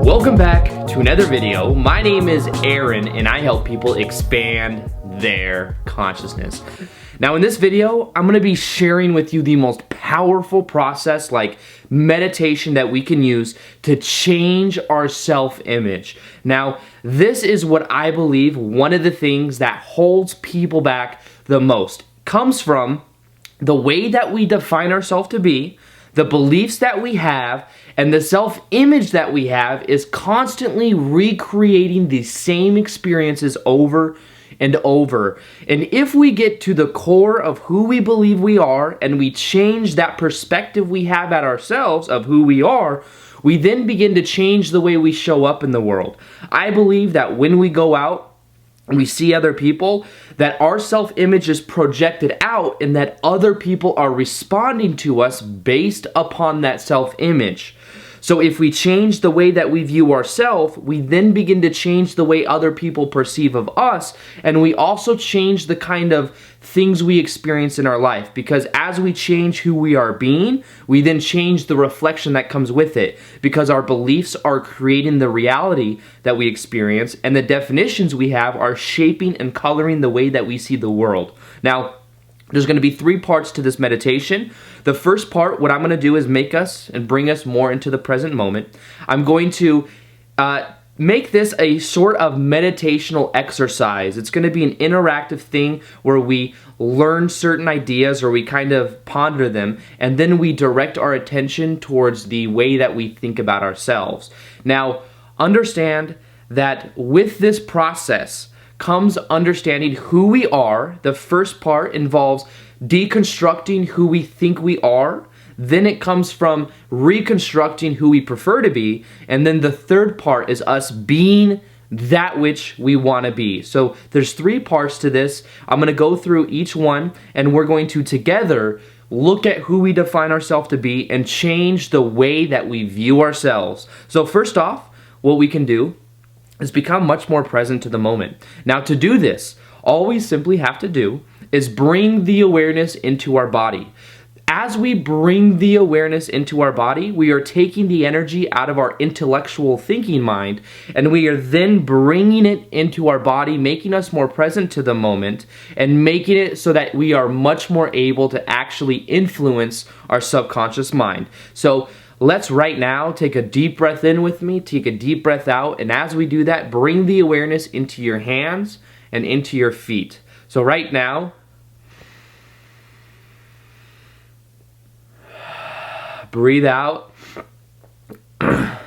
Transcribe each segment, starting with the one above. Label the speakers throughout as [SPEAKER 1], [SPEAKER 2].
[SPEAKER 1] Welcome back to another video. My name is Aaron and I help people expand their consciousness. Now in this video, I'm going to be sharing with you the most powerful process like meditation that we can use to change our self-image. Now, this is what I believe one of the things that holds people back the most. Comes from the way that we define ourselves to be, the beliefs that we have, and the self-image that we have is constantly recreating the same experiences over and over. And if we get to the core of who we believe we are and we change that perspective we have at ourselves of who we are, we then begin to change the way we show up in the world. I believe that when we go out and we see other people, that our self-image is projected out and that other people are responding to us based upon that self-image. So if we change the way that we view ourselves, we then begin to change the way other people perceive of us, and we also change the kind of things we experience in our life. Because as we change who we are being, we then change the reflection that comes with it. Because our beliefs are creating the reality that we experience, and the definitions we have are shaping and coloring the way that we see the world. Now, there's going to be 3 parts to this meditation. The first part, what I'm going to do is make us and bring us more into the present moment. I'm going to make this a sort of meditational exercise. It's going to be an interactive thing where we learn certain ideas or we kind of ponder them, and then we direct our attention towards the way that we think about ourselves. Now, understand that with this process comes understanding who we are. The first part involves deconstructing who we think we are. Then it comes from reconstructing who we prefer to be. And then the third part is us being that which we want to be. So there's 3 parts to this. I'm going to go through each one and we're going to together look at who we define ourselves to be and change the way that we view ourselves. So first off, what we can do is become much more present to the moment. Now to do this, all we simply have to do is bring the awareness into our body. As we bring the awareness into our body, we are taking the energy out of our intellectual thinking mind, and we are then bringing it into our body, making us more present to the moment, and making it so that we are much more able to actually influence our subconscious mind. So let's right now take a deep breath in with me, take a deep breath out, and as we do that, bring the awareness into your hands and into your feet. So right now, breathe out. All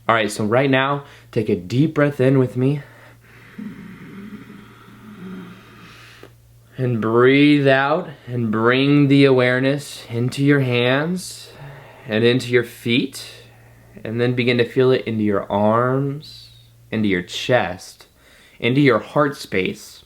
[SPEAKER 1] right, so right now, take a deep breath in with me. And breathe out and bring the awareness into your hands and into your feet. And then begin to feel it into your arms, into your chest, into your heart space,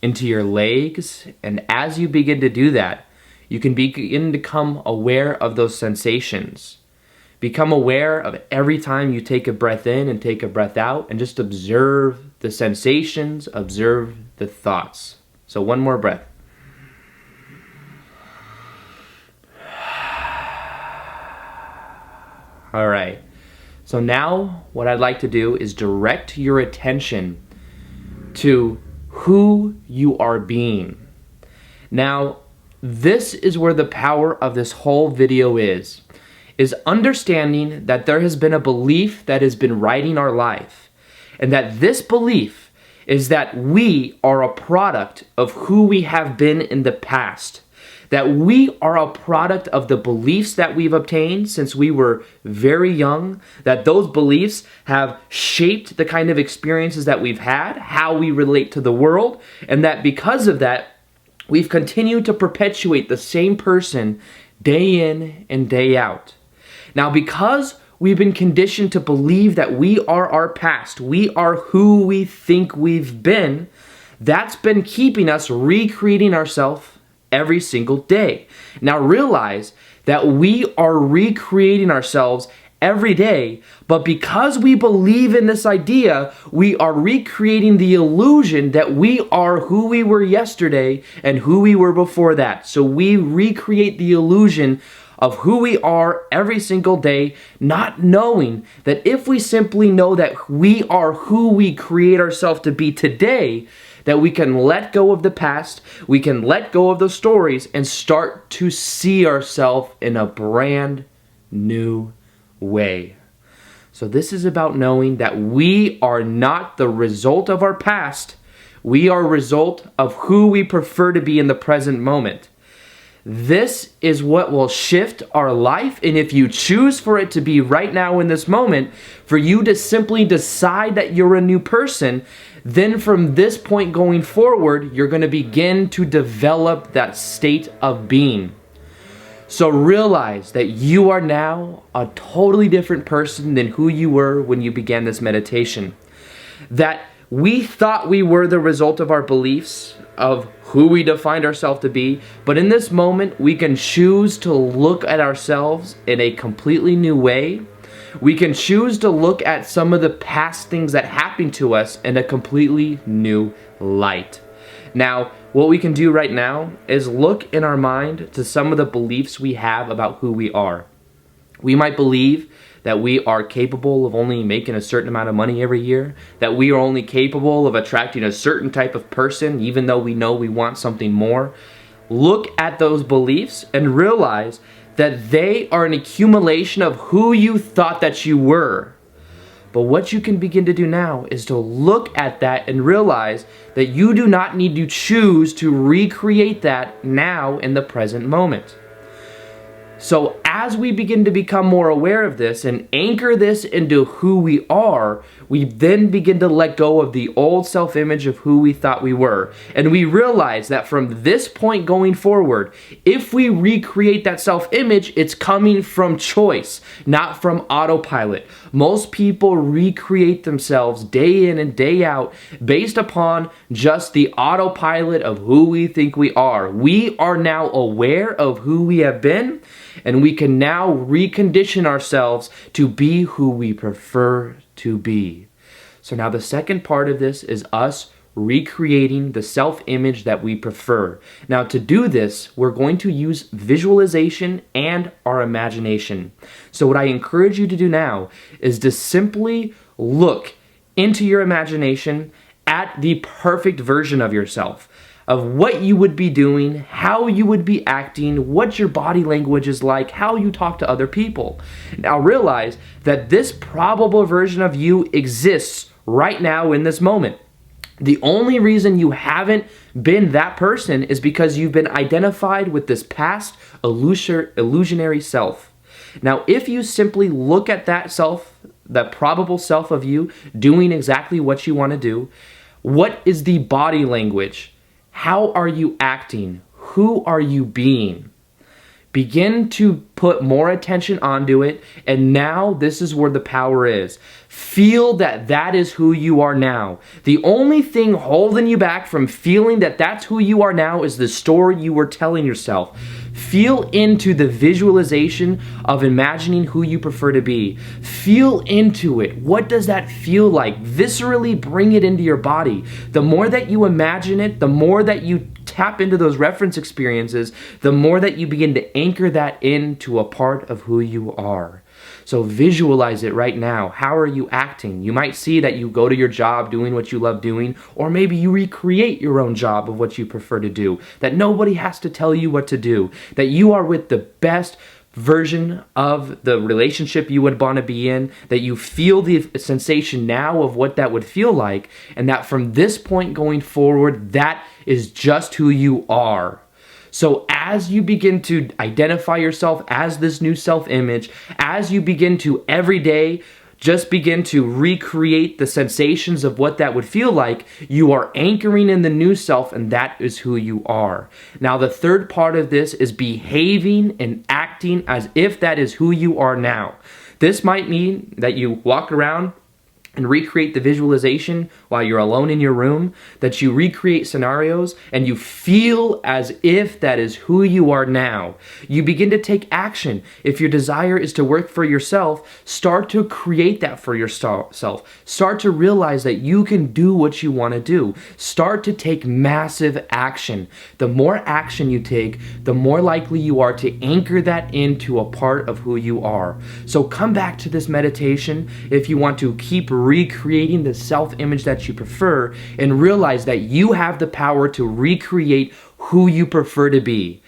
[SPEAKER 1] into your legs. And as you begin to do that, you can begin to become aware of those sensations. Become aware of every time you take a breath in and take a breath out, and just observe the sensations, observe the thoughts. So one more breath. All right. So now what I'd like to do is direct your attention to who you are being. Now, this is where the power of this whole video is understanding that there has been a belief that has been writing our life, and that this belief is that we are a product of who we have been in the past. That we are a product of the beliefs that we've obtained since we were very young. That those beliefs have shaped the kind of experiences that we've had, how we relate to the world, and that because of that, we've continued to perpetuate the same person day in and day out. Now, because we've been conditioned to believe that we are our past, we are who we think we've been, that's been keeping us recreating ourselves every single day. Now realize that we are recreating ourselves every day, but because we believe in this idea, we are recreating the illusion that we are who we were yesterday and who we were before that. So we recreate the illusion of who we are every single day, not knowing that if we simply know that we are who we create ourselves to be today, that we can let go of the past, we can let go of those stories and start to see ourselves in a brand new way. So this is about knowing that we are not the result of our past. We are a result of who we prefer to be in the present moment. This is what will shift our life, and if you choose for it to be right now in this moment, for you to simply decide that you're a new person, then from this point going forward, you're going to begin to develop that state of being. So realize that you are now a totally different person than who you were when you began this meditation. That we thought we were the result of our beliefs, of who we defined ourselves to be, but in this moment, we can choose to look at ourselves in a completely new way. We can choose to look at some of the past things that happened to us in a completely new light. Now, what we can do right now is look in our mind to some of the beliefs we have about who we are. We might believe that we are capable of only making a certain amount of money every year, that we are only capable of attracting a certain type of person, even though we know we want something more. Look at those beliefs and realize that they are an accumulation of who you thought that you were. But what you can begin to do now is to look at that and realize that you do not need to choose to recreate that now in the present moment. So as we begin to become more aware of this and anchor this into who we are, we then begin to let go of the old self-image of who we thought we were. And we realize that from this point going forward, if we recreate that self-image, it's coming from choice, not from autopilot. Most people recreate themselves day in and day out based upon just the autopilot of who we think we are. We are now aware of who we have been, and we can now recondition ourselves to be who we prefer to be. So now the second part of this is us recreating the self-image that we prefer. Now to do this, we're going to use visualization and our imagination. So what I encourage you to do now is to simply look into your imagination at the perfect version of yourself, of what you would be doing, how you would be acting, what your body language is like, how you talk to other people. Now realize that this probable version of you exists right now in this moment. The only reason you haven't been that person is because you've been identified with this past illusionary self. Now, if you simply look at that self, that probable self of you doing exactly what you want to do, what is the body language? How are you acting? Who are you being? Begin to put more attention onto it, and now this is where the power is. Feel that that is who you are now. The only thing holding you back from feeling that that's who you are now is the story you were telling yourself. Feel into the visualization of imagining who you prefer to be. Feel into it. What does that feel like? Viscerally bring it into your body. The more that you imagine it, the more that you tap into those reference experiences, the more that you begin to anchor that into a part of who you are. So visualize it right now. How are you acting? You might see that you go to your job doing what you love doing, or maybe you recreate your own job of what you prefer to do, that nobody has to tell you what to do, that you are with the best version of the relationship you would want to be in, that you feel the sensation now of what that would feel like, and that from this point going forward, that is just who you are. So as you begin to identify yourself as this new self-image, as you begin to every day just begin to recreate the sensations of what that would feel like, you are anchoring in the new self, and that is who you are. Now, the third part of this is behaving and acting as if that is who you are now. This might mean that you walk around and recreate the visualization while you're alone in your room, that you recreate scenarios and you feel as if that is who you are now. You begin to take action. If your desire is to work for yourself, start to create that for yourself. Start to realize that you can do what you want to do. Start to take massive action. The more action you take, the more likely you are to anchor that into a part of who you are. So come back to this meditation if you want to keep recreating the self-image that you prefer, and realize that you have the power to recreate who you prefer to be.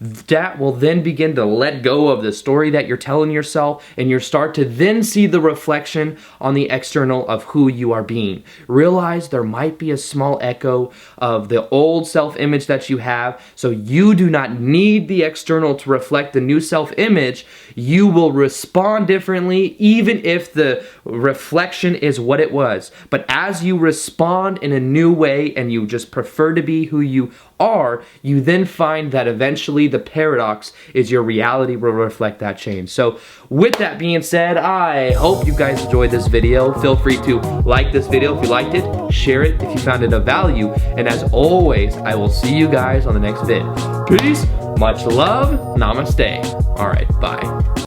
[SPEAKER 1] That will then begin to let go of the story that you're telling yourself, and you start to then see the reflection on the external of who you are being. Realize there might be a small echo of the old self-image that you have, so you do not need the external to reflect the new self-image. You will respond differently even if the reflection is what it was. But as you respond in a new way and you just prefer to be who you are, you then find that eventually the paradox is your reality will reflect that change. So with that being said, I hope you guys enjoyed this video. Feel free to like this video if you liked it, share it if you found it of value, and as always, I will see you guys on the next vid. Peace, much love, namaste. All right, bye.